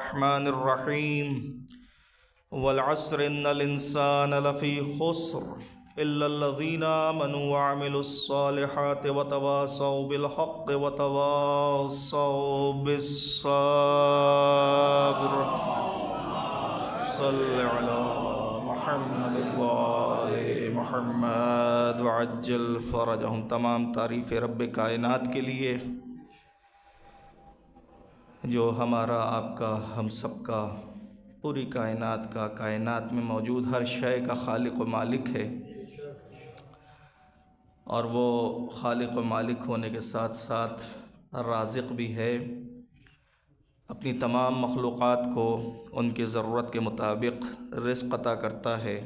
الرحمن الرحیم والعصر ان الانسان لفی خسر الا الذین آمنوا وعملوا الصالحات وتواصوا بالحق وتواصوا بالصبر صلی علی محمد وآل محمد وعجل فرجہم۔ تمام تعریف رب کائنات کے لیے جو ہمارا، آپ کا، ہم سب کا، پوری کائنات کا، کائنات میں موجود ہر شے کا خالق و مالک ہے، اور وہ خالق و مالک ہونے کے ساتھ ساتھ رازق بھی ہے، اپنی تمام مخلوقات کو ان کی ضرورت کے مطابق رزق عطا کرتا ہے،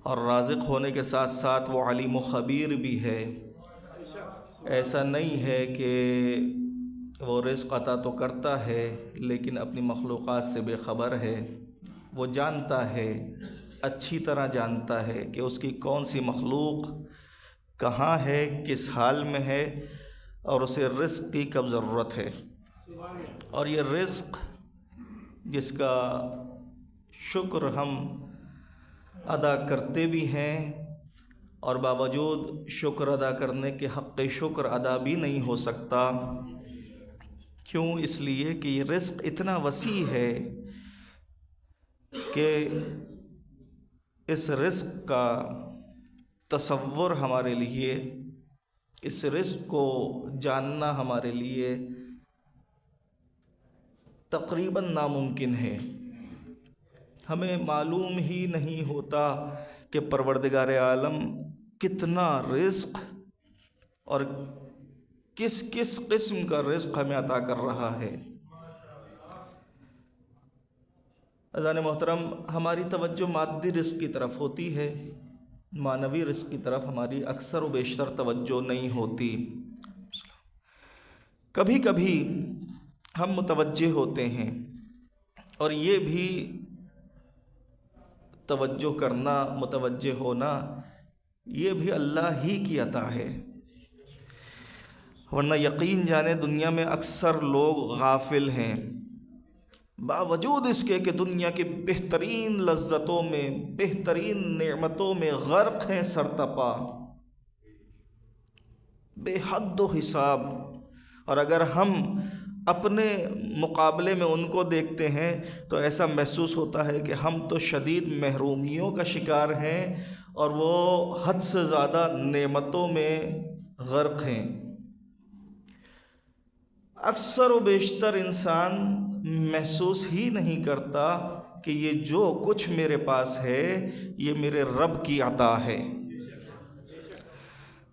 اور رازق ہونے کے ساتھ ساتھ وہ علیم و خبیر بھی ہے۔ ایسا نہیں ہے کہ وہ رزق عطا تو کرتا ہے لیکن اپنی مخلوقات سے بے خبر ہے۔ وہ جانتا ہے، اچھی طرح جانتا ہے کہ اس کی کون سی مخلوق کہاں ہے، کس حال میں ہے، اور اسے رزق کی کب ضرورت ہے۔ اور یہ رزق جس کا شکر ہم ادا کرتے بھی ہیں، اور باوجود شکر ادا کرنے کے حق شکر ادا بھی نہیں ہو سکتا۔ کیوں؟ اس لیے کہ یہ رزق اتنا وسیع ہے کہ اس رزق کا تصور ہمارے لیے، اس رزق کو جاننا ہمارے لیے تقریباً ناممکن ہے۔ ہمیں معلوم ہی نہیں ہوتا کہ پروردگار عالم کتنا رزق اور کس کس قسم کا رزق ہمیں عطا کر رہا ہے۔ عزیزان محترم، ہماری توجہ مادی رزق کی طرف ہوتی ہے، معنوی رزق کی طرف ہماری اکثر و بیشتر توجہ نہیں ہوتی۔ کبھی کبھی ہم متوجہ ہوتے ہیں، اور یہ بھی توجہ کرنا، متوجہ ہونا، یہ بھی اللہ ہی کی عطا ہے، ورنہ یقین جانے دنیا میں اکثر لوگ غافل ہیں، باوجود اس کے کہ دنیا کی بہترین لذتوں میں، بہترین نعمتوں میں غرق ہیں، سرتپا، بے حد و حساب۔ اور اگر ہم اپنے مقابلے میں ان کو دیکھتے ہیں تو ایسا محسوس ہوتا ہے کہ ہم تو شدید محرومیوں کا شکار ہیں، اور وہ حد سے زیادہ نعمتوں میں غرق ہیں۔ اکثر و بیشتر انسان محسوس ہی نہیں کرتا کہ یہ جو کچھ میرے پاس ہے یہ میرے رب کی عطا ہے،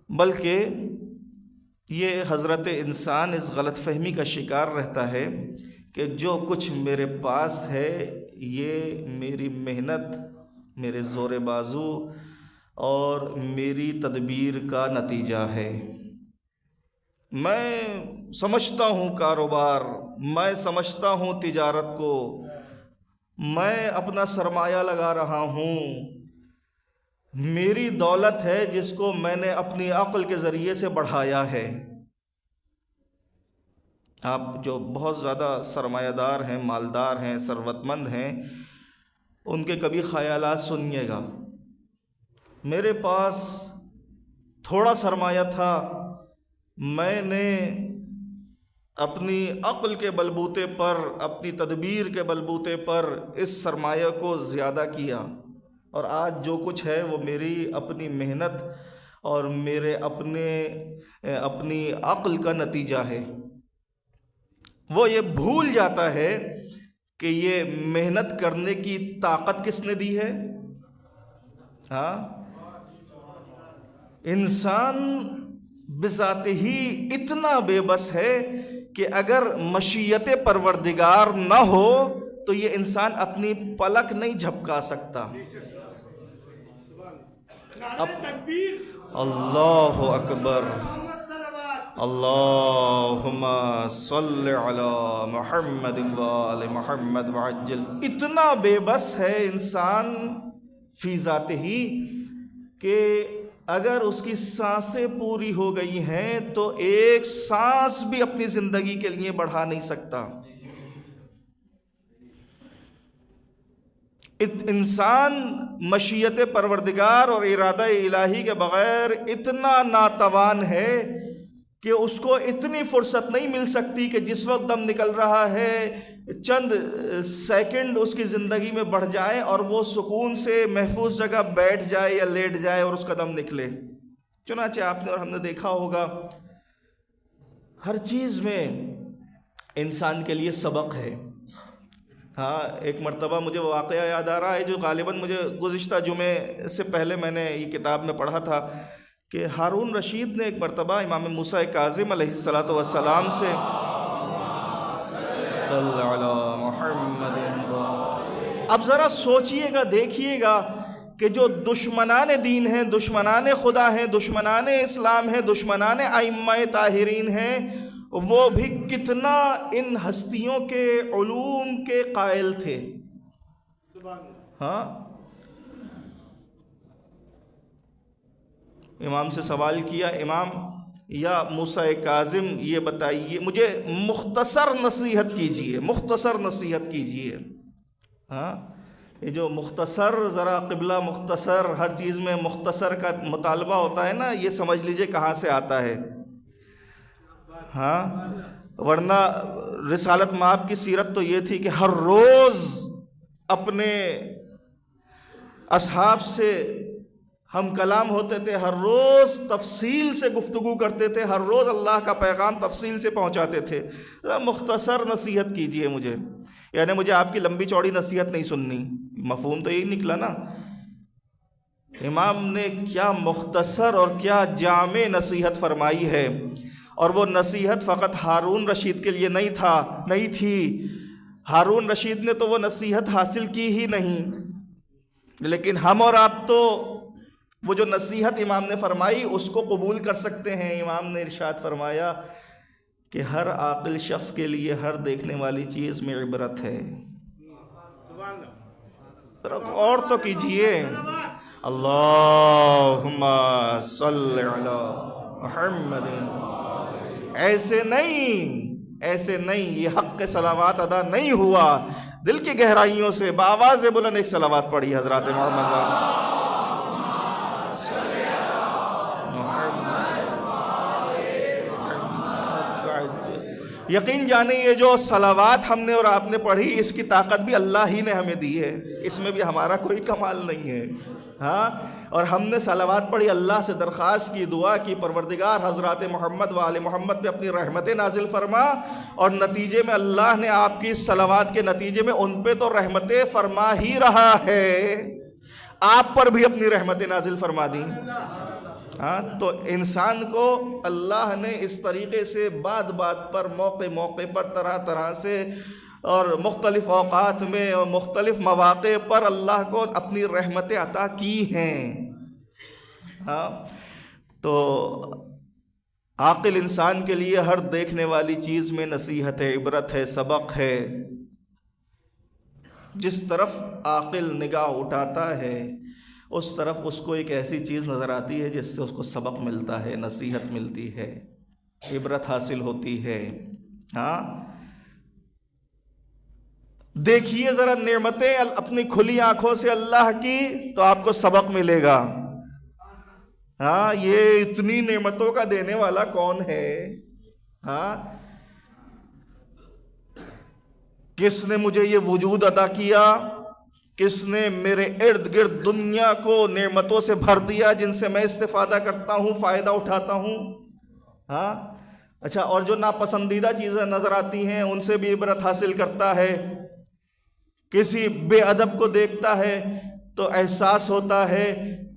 بلکہ یہ حضرت انسان اس غلط فہمی کا شکار رہتا ہے کہ جو کچھ میرے پاس ہے یہ میری محنت، میرے زور بازو اور میری تدبیر کا نتیجہ ہے۔ میں سمجھتا ہوں کاروبار، میں سمجھتا ہوں تجارت کو، میں اپنا سرمایہ لگا رہا ہوں، میری دولت ہے جس کو میں نے اپنی عقل کے ذریعے سے بڑھایا ہے۔ آپ جو بہت زیادہ سرمایہ دار ہیں، مالدار ہیں، ثروت مند ہیں، ان کے کبھی خیالات سنیے گا۔ میرے پاس تھوڑا سرمایہ تھا، میں نے اپنی عقل کے بلبوتے پر، اپنی تدبیر کے بلبوتے پر اس سرمایہ کو زیادہ کیا، اور آج جو کچھ ہے وہ میری اپنی محنت اور میرے اپنی عقل کا نتیجہ ہے۔ وہ یہ بھول جاتا ہے کہ یہ محنت کرنے کی طاقت کس نے دی ہے؟ ہاں، انسان بذات ہی اتنا بے بس ہے کہ اگر مشیت پروردگار نہ ہو تو یہ انسان اپنی پلک نہیں جھپکا سکتا۔ اللہ اکبر، اللہم صل علی محمد وآل محمد وعجل۔ اتنا بے بس ہے انسان فی ذات ہی کہ اگر اس کی سانسیں پوری ہو گئی ہیں تو ایک سانس بھی اپنی زندگی کے لیے بڑھا نہیں سکتا۔ انسان مشیت پروردگار اور ارادہ الہی کے بغیر اتنا ناتوان ہے کہ اس کو اتنی فرصت نہیں مل سکتی کہ جس وقت دم نکل رہا ہے چند سیکنڈ اس کی زندگی میں بڑھ جائیں اور وہ سکون سے محفوظ جگہ بیٹھ جائے یا لیٹ جائے اور اس کا دم نکلے۔ چنانچہ آپ نے اور ہم نے دیکھا ہوگا ہر چیز میں انسان کے لیے سبق ہے۔ ہاں، ایک مرتبہ مجھے واقعہ یاد آ رہا ہے جو غالباً مجھے گزشتہ جمعے سے پہلے میں نے یہ کتاب میں پڑھا تھا کہ ہارون رشید نے ایک مرتبہ امام موسیٰ کاظم علیہ السلام سے صلی علی محمد، اب ذرا سوچئے گا، دیکھیے گا کہ جو دشمنان دین ہیں، دشمنان خدا ہیں، دشمنان اسلام ہیں، دشمنان ائمہ طاہرین ہیں، وہ بھی کتنا ان ہستیوں کے علوم کے قائل تھے۔ ہاں، امام سے سوال کیا، امام یا موسیٰ کاظم یہ بتائیے، مجھے مختصر نصیحت کیجئے، مختصر نصیحت کیجئے۔ ہاں، یہ جو مختصر، ذرا قبلہ مختصر، ہر چیز میں مختصر کا مطالبہ ہوتا ہے نا، یہ سمجھ لیجئے کہاں سے آتا ہے۔ ہاں، ورنہ رسالت مآب کی سیرت تو یہ تھی کہ ہر روز اپنے اصحاب سے ہم کلام ہوتے تھے، ہر روز تفصیل سے گفتگو کرتے تھے، ہر روز اللہ کا پیغام تفصیل سے پہنچاتے تھے۔ مختصر نصیحت کیجئے مجھے، یعنی مجھے آپ کی لمبی چوڑی نصیحت نہیں سننی۔ مفہوم تو یہی نکلا نا۔ امام نے کیا مختصر اور کیا جامع نصیحت فرمائی ہے، اور وہ نصیحت فقط ہارون رشید کے لیے نہیں تھی۔ ہارون رشید نے تو وہ نصیحت حاصل کی ہی نہیں، لیکن ہم اور آپ تو وہ جو نصیحت امام نے فرمائی اس کو قبول کر سکتے ہیں۔ امام نے ارشاد فرمایا کہ ہر عاقل شخص کے لیے ہر دیکھنے والی چیز میں عبرت ہے۔ اور تو کیجئے، اللہم صلی علی محمد۔ ایسے نہیں یہ حق کے صلوات ادا نہیں ہوا، دل کی گہرائیوں سے بآواز بلند ایک صلوات پڑھی حضرات محمد۔ یقین جانے یہ جو صلوات ہم نے اور آپ نے پڑھی، اس کی طاقت بھی اللہ ہی نے ہمیں دی ہے، اس میں بھی ہمارا کوئی کمال نہیں ہے۔ ہاں، اور ہم نے صلوات پڑھی، اللہ سے درخواست کی، دعا کی، پروردگار حضرات محمد و آل محمد پہ اپنی رحمتیں نازل فرما، اور نتیجے میں اللہ نے آپ کی صلوات کے نتیجے میں ان پہ تو رحمتیں فرما ہی رہا ہے، آپ پر بھی اپنی رحمتیں نازل فرما دیں۔ ہاں، تو انسان کو اللہ نے اس طریقے سے بات بات پر، موقع پر، طرح سے اور مختلف اوقات میں اور مختلف مواقع پر اللہ کو اپنی رحمتیں عطا کی ہیں۔ ہاں، تو عاقل انسان کے لیے ہر دیکھنے والی چیز میں نصیحت ہے، عبرت ہے، سبق ہے۔ جس طرف عاقل نگاہ اٹھاتا ہے اس طرف اس کو ایک ایسی چیز نظر آتی ہے جس سے اس کو سبق ملتا ہے، نصیحت ملتی ہے، عبرت حاصل ہوتی ہے۔ ہاں، دیکھیے ذرا نعمتیں اپنی کھلی آنکھوں سے اللہ کی، تو آپ کو سبق ملے گا۔ ہاں، یہ اتنی نعمتوں کا دینے والا کون ہے؟ ہاں، کس نے مجھے یہ وجود عطا کیا؟ کس نے میرے ارد گرد دنیا کو نعمتوں سے بھر دیا جن سے میں استفادہ کرتا ہوں، فائدہ اٹھاتا ہوں؟ ہاں، اچھا، اور جو ناپسندیدہ چیزیں نظر آتی ہیں ان سے بھی عبرت حاصل کرتا ہے۔ کسی بے ادب کو دیکھتا ہے تو احساس ہوتا ہے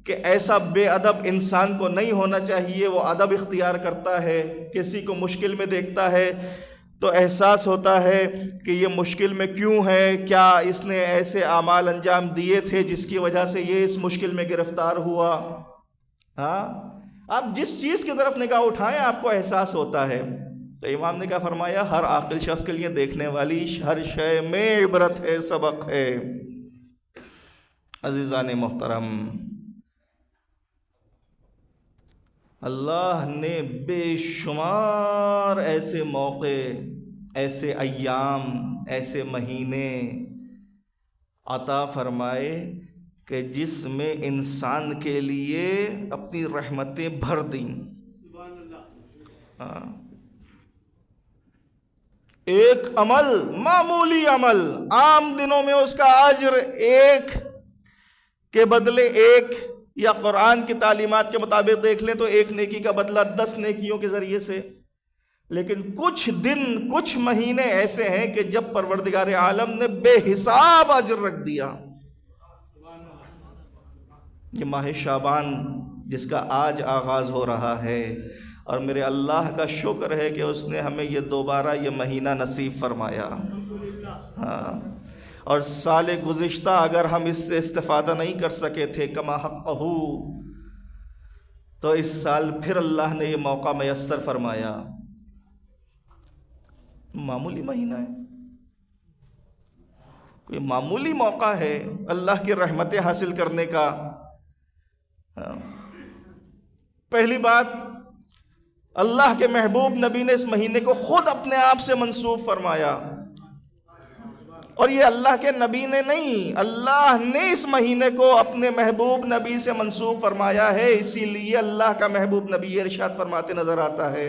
کہ ایسا بے ادب انسان کو نہیں ہونا چاہیے، وہ ادب اختیار کرتا ہے۔ کسی کو مشکل میں دیکھتا ہے تو احساس ہوتا ہے کہ یہ مشکل میں کیوں ہے، کیا اس نے ایسے اعمال انجام دیے تھے جس کی وجہ سے یہ اس مشکل میں گرفتار ہوا۔ ہاں، آپ جس چیز کی طرف نگاہ اٹھائیں آپ کو احساس ہوتا ہے۔ تو امام نے کیا فرمایا؟ ہر عاقل شخص کے لیے دیکھنے والی ہر شے میں عبرت ہے، سبق ہے۔ عزیزان محترم، اللہ نے بے شمار ایسے موقع، ایسے ایام، ایسے مہینے عطا فرمائے کہ جس میں انسان کے لیے اپنی رحمتیں بھر دیں. ایک عمل، معمولی عمل، عام دنوں میں اس کا اجر ایک کے بدلے ایک، یا قرآن کی تعلیمات کے مطابق دیکھ لیں تو ایک نیکی کا بدلہ 10 نیکیوں کے ذریعے سے. لیکن کچھ دن، کچھ مہینے ایسے ہیں کہ جب پروردگار عالم نے بے حساب اجر رکھ دیا. یہ ماہ شعبان جس کا آج آغاز ہو رہا ہے، اور میرے اللہ کا شکر ہے کہ اس نے ہمیں یہ دوبارہ یہ مہینہ نصیب فرمایا. ہاں، اور سال گزشتہ اگر ہم اس سے استفادہ نہیں کر سکے تھے کما حقہ، تو اس سال پھر اللہ نے یہ موقع میسر فرمایا. معمولی مہینہ ہے، کوئی معمولی موقع ہے اللہ کی رحمتیں حاصل کرنے کا. پہلی بات، اللہ کے محبوب نبی نے اس مہینے کو خود اپنے آپ سے منسوب فرمایا، اور یہ اللہ کے نبی نے نہیں، اللہ نے اس مہینے کو اپنے محبوب نبی سے منسوب فرمایا ہے. اسی لیے اللہ کا محبوب نبی یہ ارشاد فرماتے نظر آتا ہے،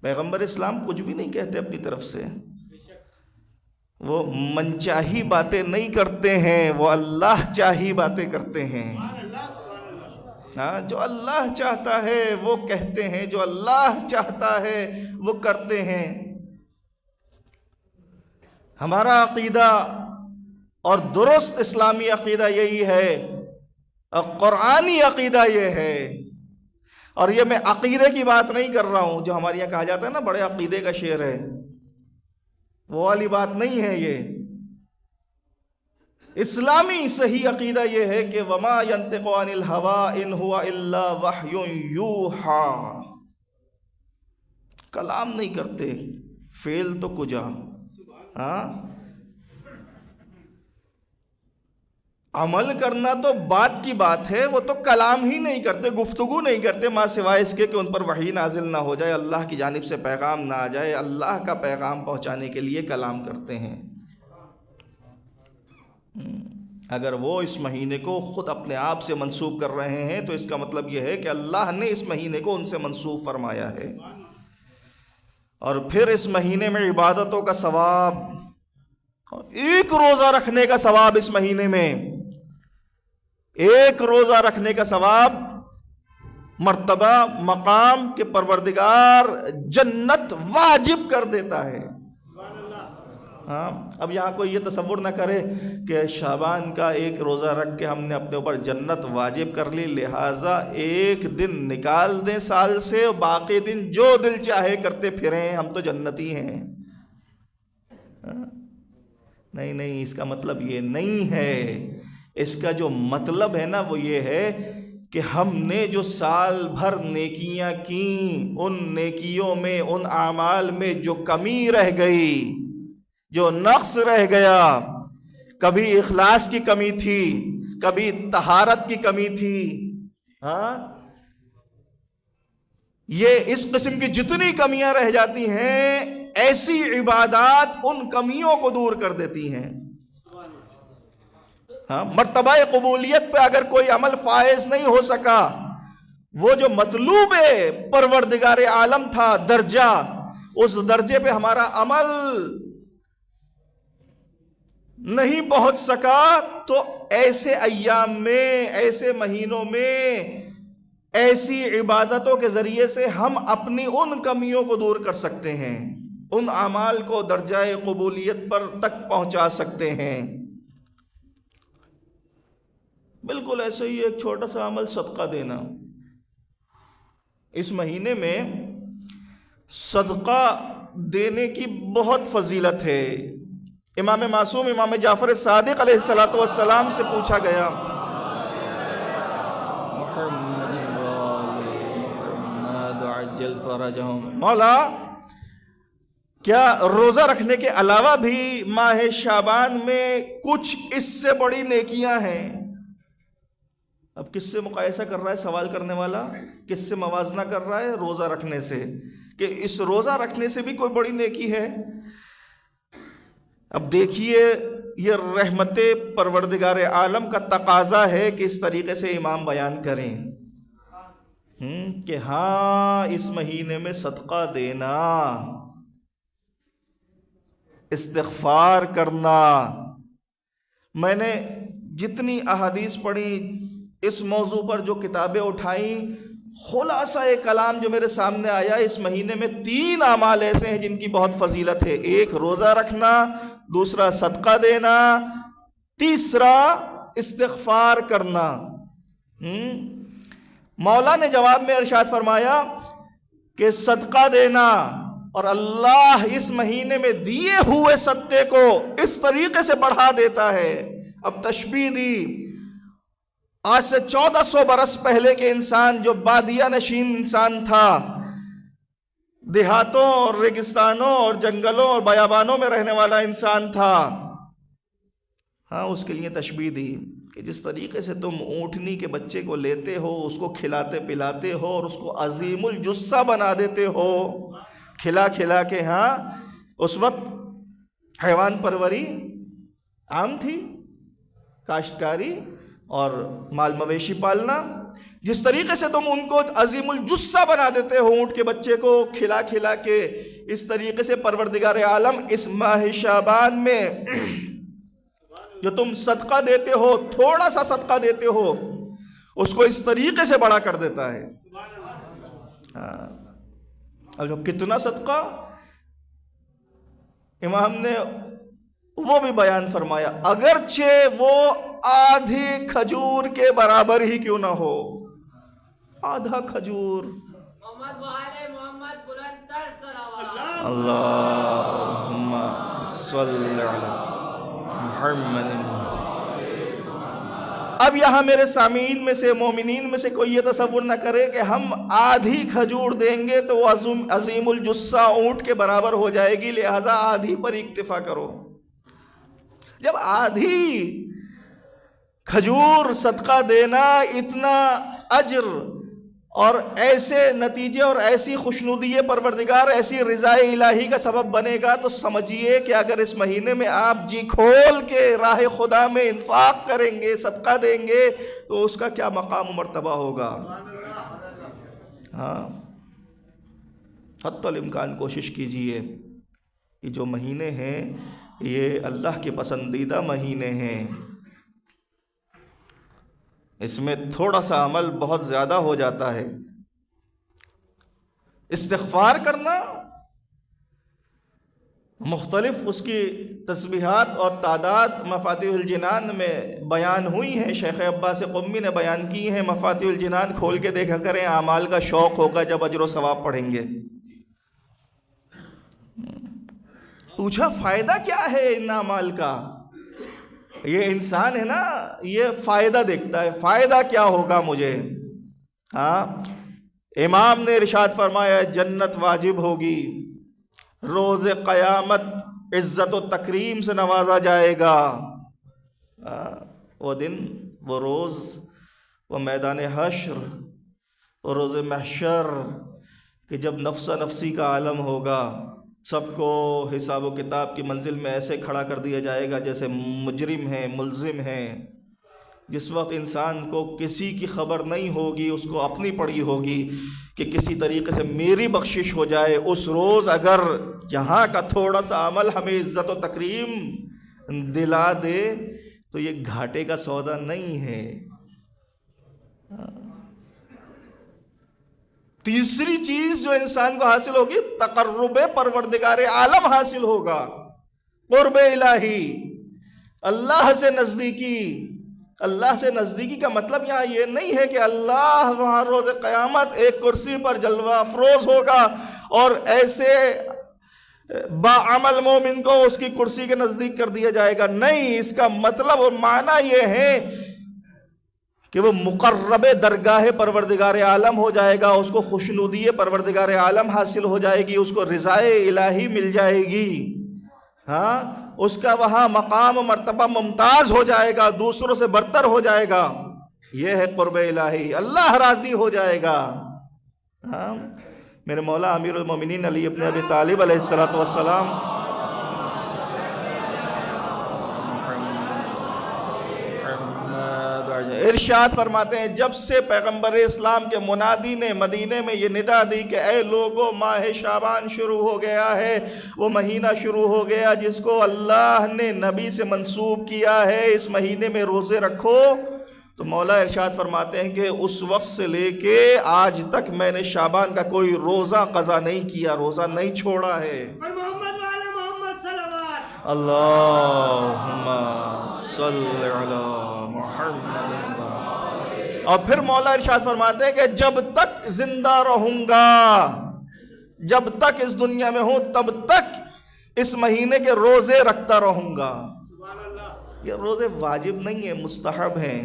پیغمبر اسلام کچھ بھی نہیں کہتے اپنی طرف سے، وہ منچاہی باتیں نہیں کرتے ہیں، وہ اللہ چاہی باتیں کرتے ہیں. ہاں، جو اللہ چاہتا ہے وہ کہتے ہیں، جو اللہ چاہتا ہے وہ کرتے ہیں. ہمارا عقیدہ اور درست اسلامی عقیدہ یہی ہے، اور قرآنی عقیدہ یہ ہے. اور یہ میں عقیدے کی بات نہیں کر رہا ہوں جو ہمارے یہاں کہا جاتا ہے نا بڑے عقیدے کا شعر ہے، وہ والی بات نہیں ہے. یہ اسلامی صحیح عقیدہ یہ ہے کہ وما ينطق عن الهوى ان هو الا وحی یوحى، کلام نہیں کرتے، فعل تو کجا. ہاں، عمل کرنا تو بات کی بات ہے، وہ تو کلام ہی نہیں کرتے، گفتگو نہیں کرتے، ماں سوائے اس کے کہ ان پر وحی نازل نہ ہو جائے، اللہ کی جانب سے پیغام نہ آ جائے. اللہ کا پیغام پہنچانے کے لیے کلام کرتے ہیں. اگر وہ اس مہینے کو خود اپنے آپ سے منسوب کر رہے ہیں تو اس کا مطلب یہ ہے کہ اللہ نے اس مہینے کو ان سے منسوب فرمایا ہے. اور پھر اس مہینے میں عبادتوں کا ثواب، ایک روزہ رکھنے کا ثواب، اس مہینے میں ایک روزہ رکھنے کا ثواب، مرتبہ، مقام کے پروردگار جنت واجب کر دیتا ہے. ہاں، اب یہاں کوئی یہ تصور نہ کرے کہ شعبان کا ایک روزہ رکھ کے ہم نے اپنے اوپر جنت واجب کر لی، لہٰذا ایک دن نکال دیں سال سے، باقی دن جو دل چاہے کرتے پھریں، ہم تو جنتی ہیں. نہیں نہیں، اس کا مطلب یہ نہیں ہے. اس کا جو مطلب ہے نا وہ یہ ہے کہ ہم نے جو سال بھر نیکیاں کیں، ان نیکیوں میں، ان اعمال میں جو کمی رہ گئی، جو نقص رہ گیا، کبھی اخلاص کی کمی تھی، کبھی طہارت کی کمی تھی، ہاں، یہ اس قسم کی جتنی کمیاں رہ جاتی ہیں، ایسی عبادات ان کمیوں کو دور کر دیتی ہیں. ہاں، مرتبہ قبولیت پہ اگر کوئی عمل فائز نہیں ہو سکا، وہ جو مطلوب پروردگار عالم تھا درجہ، اس درجے پہ ہمارا عمل نہیں پہنچ سکا، تو ایسے ایام میں، ایسے مہینوں میں، ایسی عبادتوں کے ذریعے سے ہم اپنی ان کمیوں کو دور کر سکتے ہیں، ان اعمال کو درجہ قبولیت پر تک پہنچا سکتے ہیں. بالکل ایسے ہی ایک چھوٹا سا عمل صدقہ دینا. اس مہینے میں صدقہ دینے کی بہت فضیلت ہے. امام معصوم امام جعفر صادق علیہ السلام سے پوچھا گیا، مولا کیا روزہ رکھنے کے علاوہ بھی ماہ شعبان میں کچھ اس سے بڑی نیکیاں ہیں؟ اب کس سے مقایسہ کر رہا ہے سوال کرنے والا؟ کس سے موازنہ کر رہا ہے؟ روزہ رکھنے سے، کہ اس روزہ رکھنے سے بھی کوئی بڑی نیکی ہے. اب دیکھیے یہ رحمت پروردگار عالم کا تقاضا ہے کہ اس طریقے سے امام بیان کریں کہ ہاں اس مہینے میں صدقہ دینا، استغفار کرنا۔ میں نے جتنی احادیث پڑھی اس موضوع پر، جو کتابیں اٹھائیں، خلاصہ کلام جو میرے سامنے آیا، اس مہینے میں 3 اعمال ایسے ہیں جن کی بہت فضیلت ہے۔ ایک روزہ رکھنا، دوسرا صدقہ دینا، تیسرا استغفار کرنا۔ مولا نے جواب میں ارشاد فرمایا کہ صدقہ دینا، اور اللہ اس مہینے میں دیے ہوئے صدقے کو اس طریقے سے بڑھا دیتا ہے۔ اب تشبیہ دی، آج سے 1400 برس پہلے کے انسان جو بادیہ نشین انسان تھا، دیہاتوں اور ریگستانوں اور جنگلوں اور بیابانوں میں رہنے والا انسان تھا، ہاں اس کے لیے تشبیہ دی کہ جس طریقے سے تم اونٹنی کے بچے کو لیتے ہو، اس کو کھلاتے پلاتے ہو اور اس کو عظیم الجثہ بنا دیتے ہو کھلا کھلا کے۔ ہاں اس وقت حیوان پروری عام تھی، کاشتکاری اور مال مویشی پالنا۔ جس طریقے سے تم ان کو عظیم الجثہ بنا دیتے ہو، اونٹ کے بچے کو کھلا کھلا کے، اس طریقے سے پروردگار عالم اس ماہ شعبان میں جو تم صدقہ دیتے ہو، تھوڑا سا صدقہ دیتے ہو، اس کو اس طریقے سے بڑا کر دیتا ہے۔ اب جو کتنا صدقہ، امام نے وہ بھی بیان فرمایا، اگرچہ وہ آدھی کھجور کے برابر ہی کیوں نہ ہو۔ آدھا کھجور، اللہم صلی علی محمد۔ اب یہاں میرے سامعین میں سے، مومنین میں سے کوئی یہ تصور نہ کرے کہ ہم آدھی کھجور دیں گے تو وہ عظیم الجثہ اونٹ کے برابر ہو جائے گی، لہذا آدھی پر اکتفا کرو۔ جب آدھی کھجور صدقہ دینا اتنا اجر اور ایسے نتیجے اور ایسی خوشنودی پروردگار، ایسی رضا الہی کا سبب بنے گا، تو سمجھیے کہ اگر اس مہینے میں آپ جی کھول کے راہ خدا میں انفاق کریں گے، صدقہ دیں گے، تو اس کا کیا مقام و مرتبہ ہوگا۔ ہاں حتی الامکان کوشش کیجئے کہ جو مہینے ہیں یہ اللہ کے پسندیدہ مہینے ہیں، اس میں تھوڑا سا عمل بہت زیادہ ہو جاتا ہے۔ استغفار کرنا مختلف اس کی تسبیحات اور تعداد مفاتیح الجنان میں بیان ہوئی ہیں، شیخ عباس قمی نے بیان کی ہیں۔ مفاتیح الجنان کھول کے دیکھا کریں، اعمال کا شوق ہوگا جب اجر و ثواب پڑھیں گے۔ پوچھا فائدہ کیا ہے ان اعمال کا؟ یہ انسان ہے نا، یہ فائدہ دیکھتا ہے، فائدہ کیا ہوگا مجھے۔ ہاں امام نے ارشاد فرمایا جنت واجب ہوگی، روز قیامت عزت و تکریم سے نوازا جائے گا۔ وہ دن، وہ روز، وہ میدان حشر، وہ روز محشر کہ جب نفس نفسی کا عالم ہوگا، سب کو حساب و کتاب کی منزل میں ایسے کھڑا کر دیا جائے گا جیسے مجرم ہیں، ملزم ہیں۔ جس وقت انسان کو کسی کی خبر نہیں ہوگی، اس کو اپنی پڑی ہوگی کہ کسی طریقے سے میری بخشش ہو جائے۔ اس روز اگر یہاں کا تھوڑا سا عمل ہمیں عزت و تکریم دلا دے تو یہ گھاٹے کا سودا نہیں ہے۔ تیسری چیز جو انسان کو حاصل ہوگی، تقرب پروردگار عالم حاصل ہوگا، قرب الہی، اللہ سے نزدیکی۔ اللہ سے نزدیکی کا مطلب یہاں یہ نہیں ہے کہ اللہ وہاں روز قیامت ایک کرسی پر جلوہ افروز ہوگا اور ایسے باعمل مومن کو اس کی کرسی کے نزدیک کر دیا جائے گا۔ نہیں، اس کا مطلب اور معنی یہ ہے کہ وہ مقرب درگاہ پروردگار عالم ہو جائے گا، اس کو خوشنودی پروردگار عالم حاصل ہو جائے گی، اس کو رضائے الہی مل جائے گی۔ ہاں اس کا وہاں مقام و مرتبہ ممتاز ہو جائے گا، دوسروں سے برتر ہو جائے گا۔ یہ ہے قرب الہی، اللہ راضی ہو جائے گا۔ ہاں میرے مولا امیر المومنین علی ابن ابی طالب علیہ السلام ارشاد فرماتے ہیں جب سے پیغمبر اسلام کے منادی نے مدینے میں یہ ندا دی کہ اے لوگو ماہ شعبان شروع ہو گیا ہے، وہ مہینہ شروع ہو گیا جس کو اللہ نے نبی سے منسوب کیا ہے، اس مہینے میں روزے رکھو، تو مولا ارشاد فرماتے ہیں کہ اس وقت سے لے کے آج تک میں نے شعبان کا کوئی روزہ قضا نہیں کیا، روزہ نہیں چھوڑا ہے۔ اللہم صلی علی محمد۔ اور پھر مولا ارشاد فرماتے ہیں کہ جب تک زندہ رہوں گا، جب تک اس دنیا میں ہوں تب تک اس مہینے کے روزے رکھتا رہوں گا۔ یہ روزے واجب نہیں ہیں، مستحب ہیں۔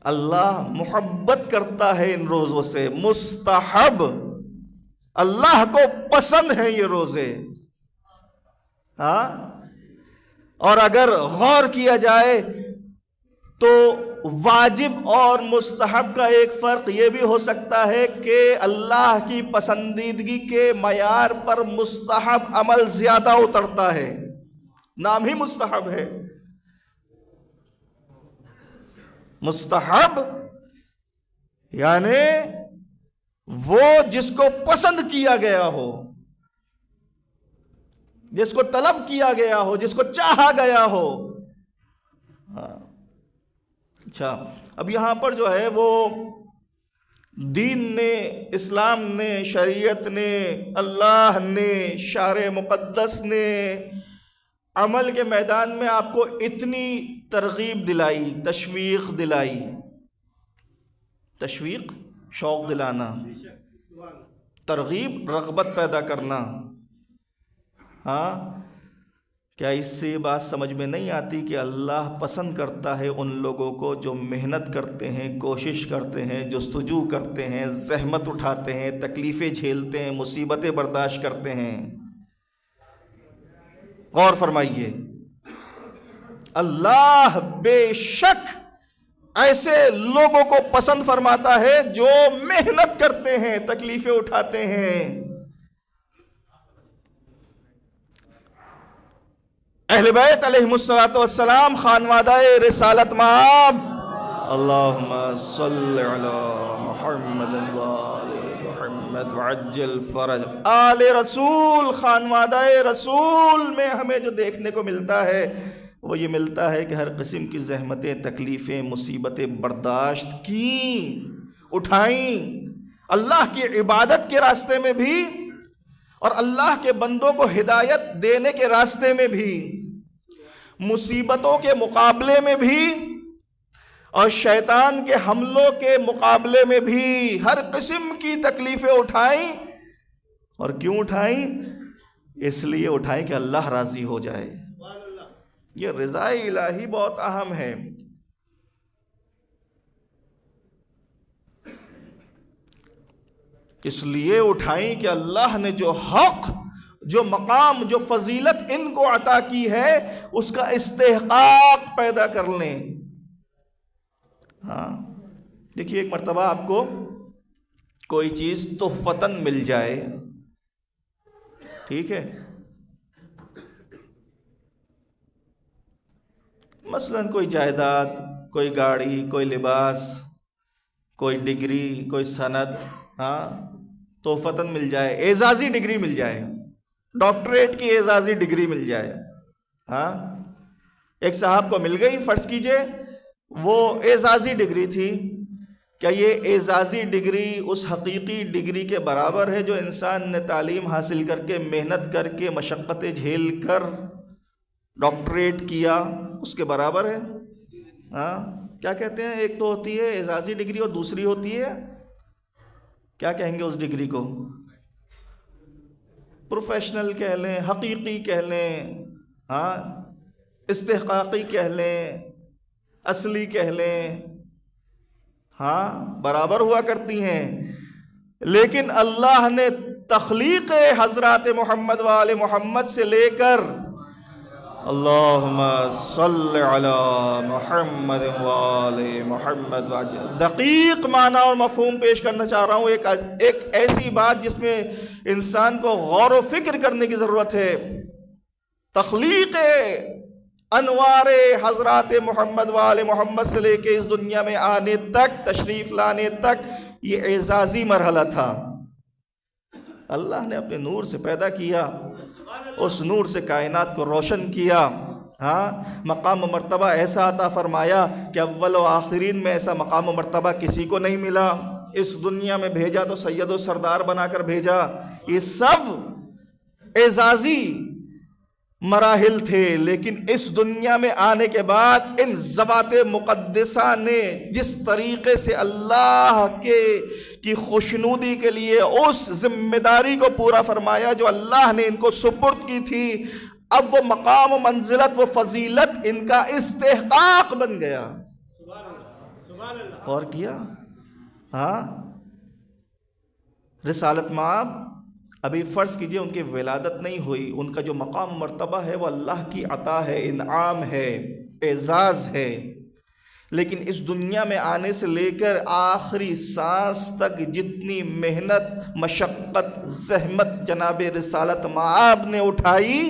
اللہ محبت کرتا ہے ان روزوں سے، مستحب، اللہ کو پسند ہیں یہ روزے۔ ہاں، اور اگر غور کیا جائے تو واجب اور مستحب کا ایک فرق یہ بھی ہو سکتا ہے کہ اللہ کی پسندیدگی کے معیار پر مستحب عمل زیادہ اترتا ہے، نام ہی مستحب ہے۔ مستحب یعنی وہ جس کو پسند کیا گیا ہو، جس کو طلب کیا گیا ہو، جس کو چاہا گیا ہو۔ اچھا، اب یہاں پر جو ہے وہ دین نے، اسلام نے، شریعت نے، اللہ نے، شارع مقدس نے عمل کے میدان میں آپ کو اتنی ترغیب دلائی، تشویق دلائی۔ تشویق شوق دلانا، ترغیب رغبت پیدا کرنا۔ ہاں، کیا اس سے یہ بات سمجھ میں نہیں آتی کہ اللہ پسند کرتا ہے ان لوگوں کو جو محنت کرتے ہیں، کوشش کرتے ہیں، جستجو کرتے ہیں، زحمت اٹھاتے ہیں، تکلیفیں جھیلتے ہیں، مصیبتیں برداشت کرتے ہیں۔ غور فرمائیے، اللہ بے شک ایسے لوگوں کو پسند فرماتا ہے جو محنت کرتے ہیں، تکلیفیں اٹھاتے ہیں۔ اہل بیت علیہم السلام خانوادہ رسالت مآب، اللہم صلی علی محمد وآل محمد وعجل فرج آل رسول، خانوادہ رسول میں ہمیں جو دیکھنے کو ملتا ہے وہ یہ ملتا ہے کہ ہر قسم کی زحمتیں، تکلیفیں، مصیبتیں برداشت کی، اٹھائیں، اللہ کی عبادت کے راستے میں بھی اور اللہ کے بندوں کو ہدایت دینے کے راستے میں بھی، مصیبتوں کے مقابلے میں بھی اور شیطان کے حملوں کے مقابلے میں بھی ہر قسم کی تکلیفیں اٹھائیں۔ اور کیوں اٹھائیں؟ اس لیے اٹھائیں کہ اللہ راضی ہو جائے۔ یہ رضا الہی بہت اہم ہے۔ اس لیے اٹھائیں کہ اللہ نے جو حق، جو مقام، جو فضیلت ان کو عطا کی ہے اس کا استحقاق پیدا کر لیں۔ ہاں، دیکھیے ایک مرتبہ آپ کو کوئی چیز تحفتاً مل جائے، ٹھیک ہے، مثلاً کوئی جائیداد، کوئی گاڑی، کوئی لباس، کوئی ڈگری، کوئی سند، ہاں، تحفتاً مل جائے، اعزازی ڈگری مل جائے، ڈاکٹریٹ کی اعزازی ڈگری مل جائے۔ ہاں، ایک صاحب کو مل گئی، فرض کیجئے وہ اعزازی ڈگری تھی۔ کیا یہ اعزازی ڈگری اس حقیقی ڈگری کے برابر ہے جو انسان نے تعلیم حاصل کر کے، محنت کر کے، مشقتیں جھیل کر ڈاکٹریٹ کیا، اس کے برابر ہے؟ ہاں، کیا کہتے ہیں، ایک تو ہوتی ہے اعزازی ڈگری اور دوسری ہوتی ہے، کیا کہیں گے اس ڈگری کو؟ پروفیشنل کہہ لیں، حقیقی کہہ لیں، ہاں، استحقاقی کہہ لیں، اصلی کہہ لیں، ہاں، برابر ہوا کرتی ہیں۔ لیکن اللہ نے تخلیق حضرات محمد وآل محمد سے لے کر اللہم صلی علی محمد وآل محمد، دقیق معنی اور مفہوم پیش کرنا چاہ رہا ہوں، ایک ایسی بات جس میں انسان کو غور و فکر کرنے کی ضرورت ہے۔ تخلیق انوار حضرات محمد وآل محمد سے لے کے اس دنیا میں آنے تک، تشریف لانے تک، یہ اعزازی مرحلہ تھا۔ اللہ نے اپنے نور سے پیدا کیا، اس نور سے کائنات کو روشن کیا، مقام و مرتبہ ایسا عطا فرمایا کہ اول و آخرین میں ایسا مقام و مرتبہ کسی کو نہیں ملا۔ اس دنیا میں بھیجا تو سید و سردار بنا کر بھیجا۔ یہ سب اعزازی مراحل تھے، لیکن اس دنیا میں آنے کے بعد ان ذوات مقدسہ نے جس طریقے سے اللہ کی خوشنودی کے لیے اس ذمہ داری کو پورا فرمایا جو اللہ نے ان کو سپرد کی تھی، اب وہ مقام و منزلت، وہ فضیلت ان کا استحقاق بن گیا۔ اور کیا رسالت مآب، ابھی فرض کیجئے ان کی ولادت نہیں ہوئی، ان کا جو مقام مرتبہ ہے وہ اللہ کی عطا ہے، انعام ہے، اعزاز ہے، لیکن اس دنیا میں آنے سے لے کر آخری سانس تک جتنی محنت، مشقت، زحمت جناب رسالت مآب نے اٹھائی،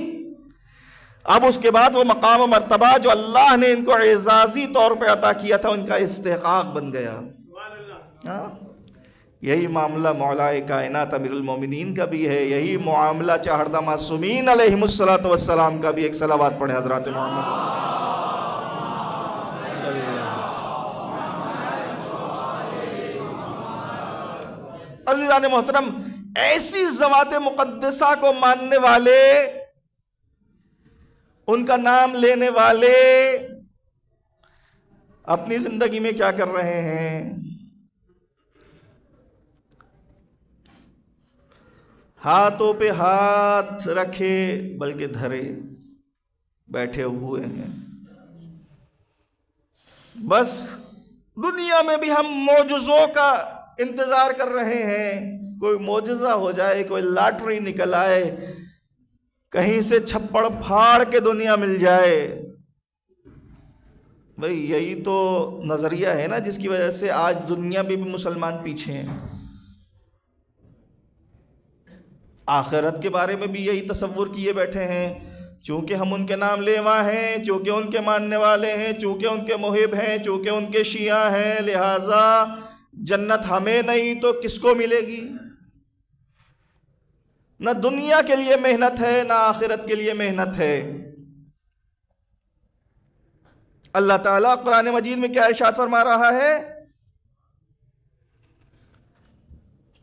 اب اس کے بعد وہ مقام و مرتبہ جو اللہ نے ان کو اعزازی طور پہ عطا کیا تھا ان کا استحقاق بن گیا۔ یہی معاملہ مولا کائنات امیر المومنین کا بھی ہے، یہی معاملہ چہاردہ معصومین علیہم السلام کا بھی۔ ایک صلوات پڑھے حضرات محمد۔ عزیزان محترم، ایسی ذوات مقدسہ کو ماننے والے، ان کا نام لینے والے اپنی زندگی میں کیا کر رہے ہیں؟ ہاتھوں پہ ہاتھ رکھے بلکہ دھرے بیٹھے ہوئے ہیں۔ بس دنیا میں بھی ہم معجزوں کا انتظار کر رہے ہیں، کوئی معجزہ ہو جائے، کوئی لاٹری نکل آئے، کہیں سے چھپڑ پھاڑ کے دنیا مل جائے۔ بھئی یہی تو نظریہ ہے نا جس کی وجہ سے آج دنیا میں بھی مسلمان پیچھے ہیں۔ آخرت کے بارے میں بھی یہی تصور کیے بیٹھے ہیں، چونکہ ہم ان کے نام لیوا ہیں، چونکہ ان کے ماننے والے ہیں، چونکہ ان کے محب ہیں، چونکہ ان کے شیعہ ہیں، لہٰذا جنت ہمیں نہیں تو کس کو ملے گی؟ نہ دنیا کے لیے محنت ہے، نہ آخرت کے لیے محنت ہے۔ اللہ تعالیٰ قرآن مجید میں کیا ارشاد فرما رہا ہے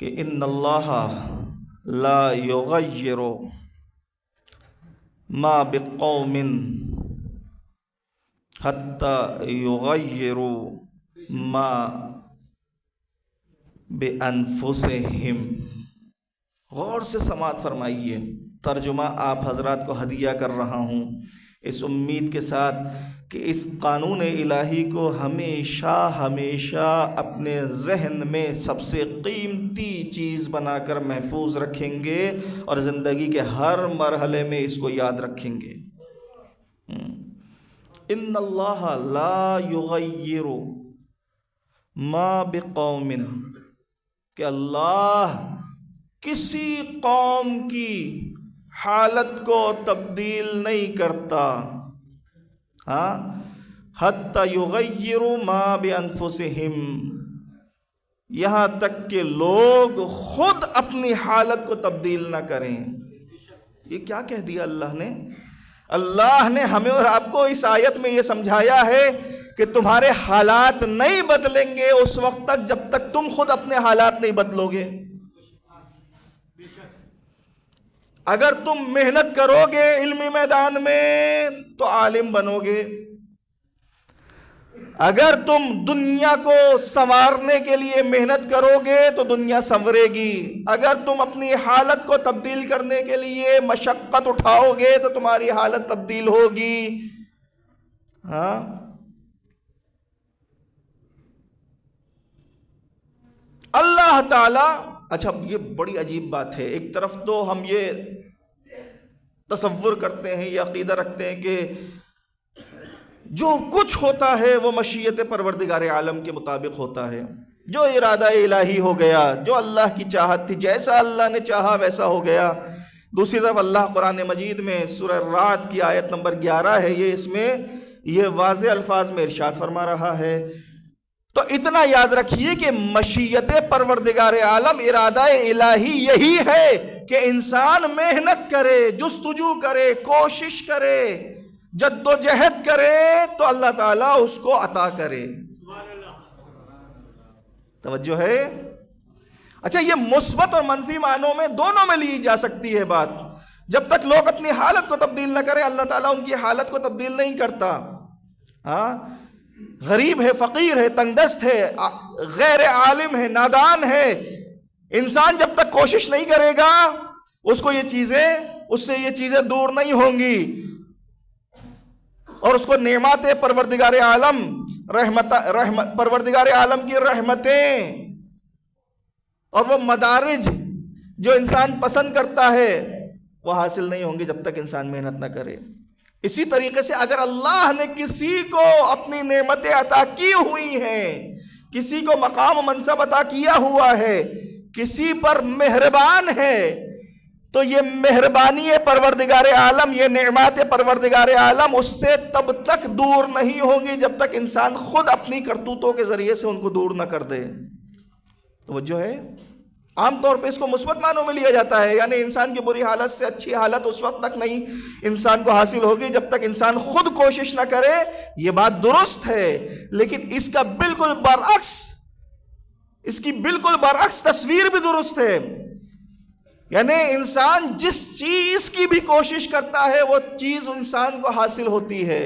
کہ ان اللہ لا یغیر ما بقوم حتی یغیروا ما بانفسہم۔ غور سے سماعت فرمائیے، ترجمہ آپ حضرات کو ہدیہ کر رہا ہوں، اس امید کے ساتھ کہ اس قانون الہی کو ہمیشہ ہمیشہ اپنے ذہن میں سب سے قیمتی چیز بنا کر محفوظ رکھیں گے اور زندگی کے ہر مرحلے میں اس کو یاد رکھیں گے۔ ان اللہ لا یغیر ما بقوم، کہ اللہ کسی قوم کی حالت کو تبدیل نہیں کرتا، حتی یغیروا ما بانفسہم، یہاں تک کہ لوگ خود اپنی حالت کو تبدیل نہ کریں۔ یہ کیا کہہ دیا اللہ نے؟ اللہ نے ہمیں اور آپ کو اس آیت میں یہ سمجھایا ہے کہ تمہارے حالات نہیں بدلیں گے اس وقت تک جب تک تم خود اپنے حالات نہیں بدلو گے۔ اگر تم محنت کرو گے علمی میدان میں تو عالم بنو گے، اگر تم دنیا کو سنوارنے کے لیے محنت کرو گے تو دنیا سنورے گی، اگر تم اپنی حالت کو تبدیل کرنے کے لیے مشقت اٹھاؤ گے تو تمہاری حالت تبدیل ہوگی۔ اللہ تعالی، اچھا یہ بڑی عجیب بات ہے، ایک طرف تو ہم یہ تصور کرتے ہیں، یہ عقیدہ رکھتے ہیں کہ جو کچھ ہوتا ہے وہ مشیت پروردگار عالم کے مطابق ہوتا ہے، جو ارادہ الہی ہو گیا، جو اللہ کی چاہت تھی، جیسا اللہ نے چاہا ویسا ہو گیا۔ دوسری طرف اللہ قرآن مجید میں سورہ رعد کی آیت نمبر 11 ہے، اس میں یہ واضح الفاظ میں ارشاد فرما رہا ہے۔ تو اتنا یاد رکھیے کہ مشیت پروردگار عالم، ارادہ الہی یہی ہے کہ انسان محنت کرے، جستجو کرے، کوشش کرے، جد و جہد کرے تو اللہ تعالیٰ اس کو عطا کرے۔ توجہ ہے؟ اچھا، یہ مثبت اور منفی معنوں میں دونوں میں لی جا سکتی ہے بات۔ جب تک لوگ اپنی حالت کو تبدیل نہ کریں، اللہ تعالیٰ ان کی حالت کو تبدیل نہیں کرتا۔ ہاں، غریب ہے، فقیر ہے، تنگ دست ہے، غیر عالم ہے، نادان ہے، انسان جب تک کوشش نہیں کرے گا اس سے یہ چیزیں دور نہیں ہوں گی، اور اس کو نعمات پروردگار عالم، پروردگار عالم کی رحمتیں اور وہ مدارج جو انسان پسند کرتا ہے وہ حاصل نہیں ہوں گے جب تک انسان محنت نہ کرے۔ اسی طریقے سے اگر اللہ نے کسی کو اپنی نعمتیں عطا کی ہوئی ہیں، کسی کو مقام و منصب عطا کیا ہوا ہے، کسی پر مہربان ہے، تو یہ مہربانی پروردگار عالم، یہ نعمات پروردگار عالم اس سے تب تک دور نہیں ہوں گی جب تک انسان خود اپنی کرتوتوں کے ذریعے سے ان کو دور نہ کر دے۔ توجہ ہے؟ عام طور پہ اس کو مثبت معنوں میں لیا جاتا ہے، یعنی انسان کی بری حالت سے اچھی حالت اس وقت تک نہیں انسان کو حاصل ہوگی جب تک انسان خود کوشش نہ کرے۔ یہ بات درست ہے، لیکن اس کا بالکل برعکس، اس کی بالکل برعکس تصویر بھی درست ہے۔ یعنی انسان جس چیز کی بھی کوشش کرتا ہے وہ چیز انسان کو حاصل ہوتی ہے۔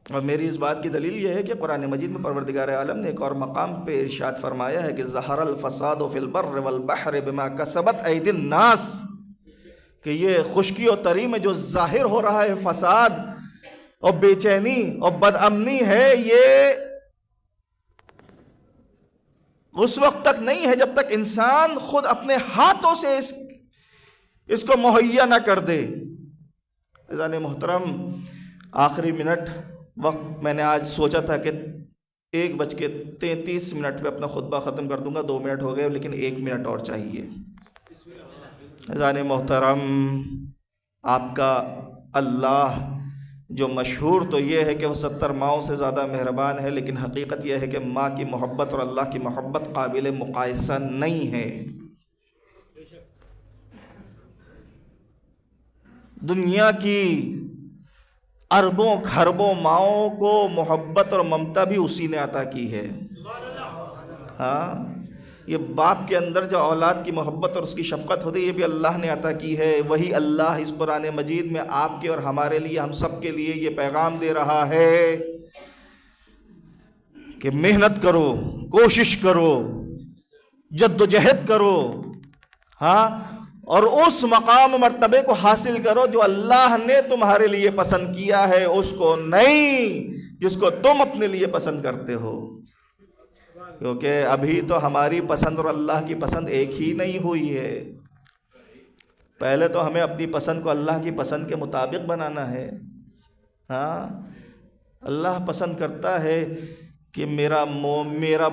اور میری اس بات کی دلیل یہ ہے کہ قرآن مجید میں پروردگار عالم نے ایک اور مقام پہ ارشاد فرمایا ہے کہ ظہر الفساد فی البر والبحر بما کسبت ایدی الناس، کہ یہ خشکی اور تری میں جو ظاہر ہو رہا ہے فساد اور بے چینی اور بد امنی ہے، یہ اس وقت تک نہیں ہے جب تک انسان خود اپنے ہاتھوں سے اس کو مہیا نہ کر دے۔ عزیزان محترم، آخری منٹ وقت میں نے آج سوچا تھا کہ 1:33 پہ اپنا خطبہ ختم کر دوں گا، 2 منٹ ہو گئے، لیکن 1 منٹ اور چاہیے۔ عزیزان محترم، آپ کا اللہ جو مشہور تو یہ ہے کہ وہ 70 ماؤں سے زیادہ مہربان ہے، لیکن حقیقت یہ ہے کہ ماں کی محبت اور اللہ کی محبت قابل مقایسہ نہیں ہے۔ دنیا کی اربوں کھربوں ماؤں کو محبت اور ممتا بھی اسی نے عطا کی ہے۔ ہاں، یہ باپ کے اندر جو اولاد کی محبت اور اس کی شفقت ہوتی ہے یہ بھی اللہ نے عطا کی ہے۔ وہی اللہ اس قرآن مجید میں آپ کے اور ہمارے لیے، ہم سب کے لیے یہ پیغام دے رہا ہے کہ محنت کرو، کوشش کرو، جد و جہد کرو، ہاں، اور اس مقام مرتبے کو حاصل کرو جو اللہ نے تمہارے لیے پسند کیا ہے، اس کو نہیں جس کو تم اپنے لیے پسند کرتے ہو۔ کیونکہ ابھی تو ہماری پسند اور اللہ کی پسند ایک ہی نہیں ہوئی ہے۔ پہلے تو ہمیں اپنی پسند کو اللہ کی پسند کے مطابق بنانا ہے۔ ہاں، اللہ پسند کرتا ہے کہ میرا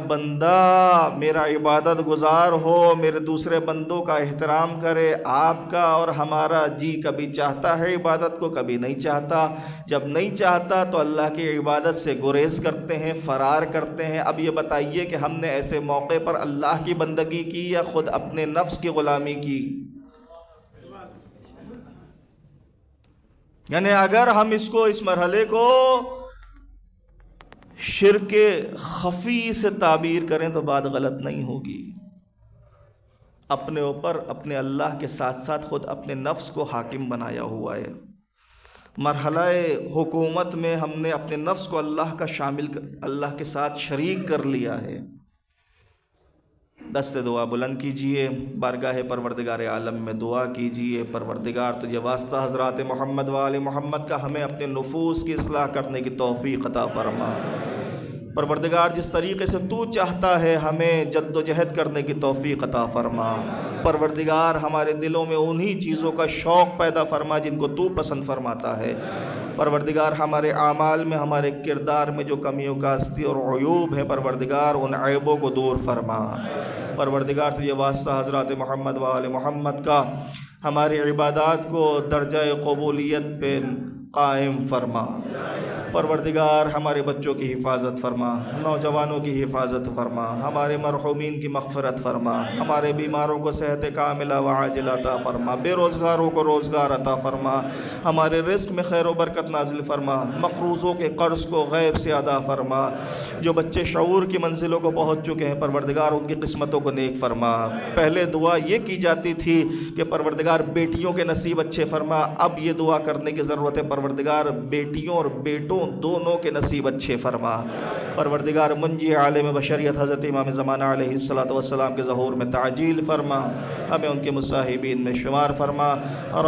بندہ میرا عبادت گزار ہو، میرے دوسرے بندوں کا احترام کرے۔ آپ کا اور ہمارا جی کبھی چاہتا ہے عبادت کو، کبھی نہیں چاہتا۔ جب نہیں چاہتا تو اللہ کی عبادت سے گریز کرتے ہیں، فرار کرتے ہیں۔ اب یہ بتائیے کہ ہم نے ایسے موقع پر اللہ کی بندگی کی یا خود اپنے نفس کی غلامی کی؟ یعنی اگر ہم اس مرحلے کو شرک خفی سے تعبیر کریں تو بات غلط نہیں ہوگی۔ اپنے اوپر اپنے اللہ کے ساتھ ساتھ خود اپنے نفس کو حاکم بنایا ہوا ہے۔ مرحلہ حکومت میں ہم نے اپنے نفس کو اللہ کے ساتھ شریک کر لیا ہے۔ دست دعا بلند کیجئے، بارگاہ پروردگار عالم میں دعا کیجئے، پروردگار تجھے واسطہ حضرات محمد و آل محمد کا ہمیں اپنے نفوس کی اصلاح کرنے کی توفیق عطا فرما۔ پروردگار جس طریقے سے تو چاہتا ہے ہمیں جد و جہد کرنے کی توفیق عطا فرما۔ پروردگار ہمارے دلوں میں انہی چیزوں کا شوق پیدا فرما جن کو تو پسند فرماتا ہے۔ پروردگار ہمارے اعمال میں، ہمارے کردار میں جو کمیوں کاستی اور عیوب ہے، پروردگار ان عیبوں کو دور فرما۔ پروردگار تجھے واسطہ حضرات محمد و آل محمد کا ہماری عبادات کو درجہ قبولیت پہ قائم فرما۔ پروردگار ہمارے بچوں کی حفاظت فرما، نوجوانوں کی حفاظت فرما، ہمارے مرحومین کی مغفرت فرما، ہمارے بیماروں کو صحت کاملہ و عاجلہ عطا فرما، بے روزگاروں کو روزگار عطا فرما، ہمارے رزق میں خیر و برکت نازل فرما، مقروضوں کے قرض کو غیب سے ادا فرما، جو بچے شعور کی منزلوں کو پہنچ چکے ہیں پروردگار ان کی قسمتوں کو نیک فرما۔ پہلے دعا یہ کی جاتی تھی کہ پروردگار بیٹیوں کے نصیب اچھے فرما، اب یہ دعا کرنے کی ضرورت ہے پروردگار بیٹیوں اور بیٹوں دونوں کے نصیب اچھے فرما۔ پروردگار منجی عالم بشریت حضرت امام زمانہ علیہ السلام کے ظہور میں تعجیل فرما، ہمیں ان کے مصاحبین میں شمار فرما۔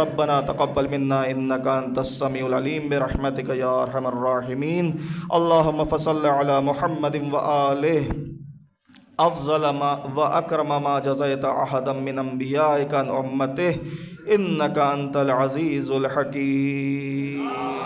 ربنا تقبل منا انک انت السمیع العلیم برحمتک یا ارحم الراحمین۔ اللہم فصل علی محمد وآلہ افضل ما و اکرم ما جزیت احدا من انبیائک عن امتہ انک انت العزیز الحکیم۔